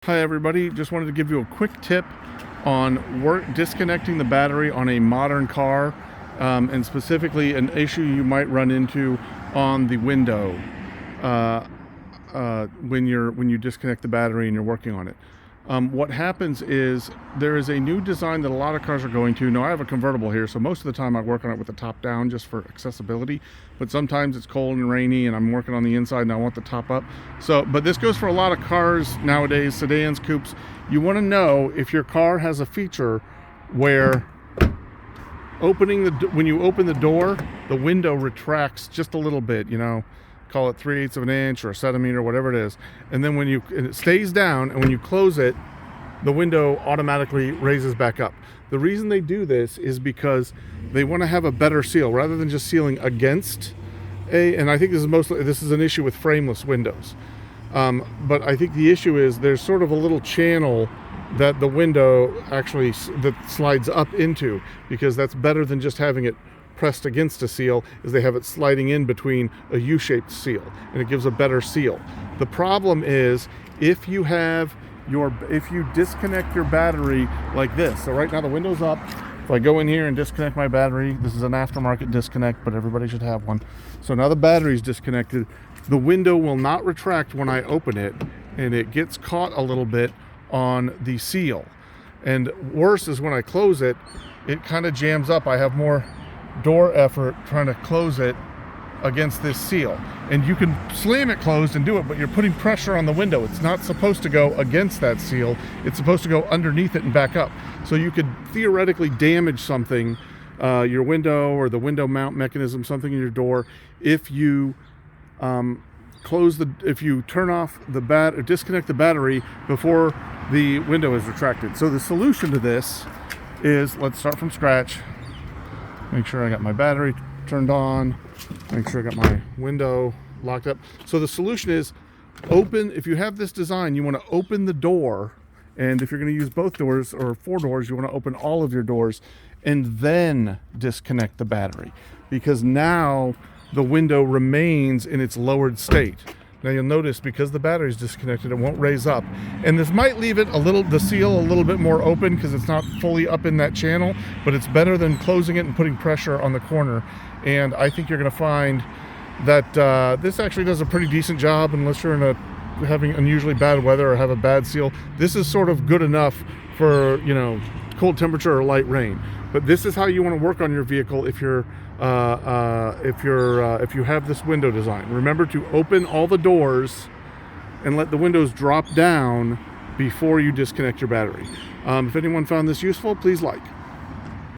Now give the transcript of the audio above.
Hi everybody, just wanted to give you a quick tip on disconnecting the battery on a modern car, and specifically an issue you might run into on the window when you disconnect the battery and you're working on it. What happens is there is a new design that a lot of cars are going to. Now I have a convertible here, so most of the time I work on it with the top down just for accessibility, but sometimes it's cold and rainy and I'm working on the inside and I want the top up. But this goes for a lot of cars nowadays, sedans, coupes. You want to know if your car has a feature where when you open the door, the window retracts just a little bit, call it 3/8 of an inch or a centimeter, whatever it is. And then it stays down, and when you close it, the window automatically raises back up. The reason they do this is because they want to have a better seal rather than just sealing against and I think this is an issue with frameless windows. But I think the issue is there's sort of a little channel that the window that slides up into, because that's better than just having it pressed against a seal, is they have it sliding in between a U-shaped seal, and it gives a better seal. The problem is if you disconnect your battery like this. So right now the window's up. If I go in here and disconnect my battery, this is an aftermarket disconnect, but everybody should have one. So now the battery's disconnected. The window will not retract when I open it, and it gets caught a little bit on the seal. And worse is when I close it, it kind of jams up. I have more door effort trying to close it against this seal, and you can slam it closed and do it, but you're putting pressure on the window. It's not supposed to go against that seal, it's supposed to go underneath it and back up. So you could theoretically damage something, your window or the window mount mechanism, something in your door, if you turn off or disconnect the battery before the window is retracted. So the solution to this is, let's start from scratch. Make sure I got my battery turned on. Make sure I got my window locked up. So the solution is if you have this design, you want to open the door. And if you're going to use both doors or 4 doors, you want to open all of your doors and then disconnect the battery, because now the window remains in its lowered state. Now you'll notice, because the battery is disconnected, it won't raise up. And this might leave it the seal a little bit more open because it's not fully up in that channel, but it's better than closing it and putting pressure on the corner. And I think you're gonna find that this actually does a pretty decent job, unless you're having unusually bad weather or have a bad seal. This is sort of good enough for, cold temperature or light rain. But this is how you want to work on your vehicle if you have this window design. Remember to open all the doors and let the windows drop down before you disconnect your battery. If anyone found this useful, please like.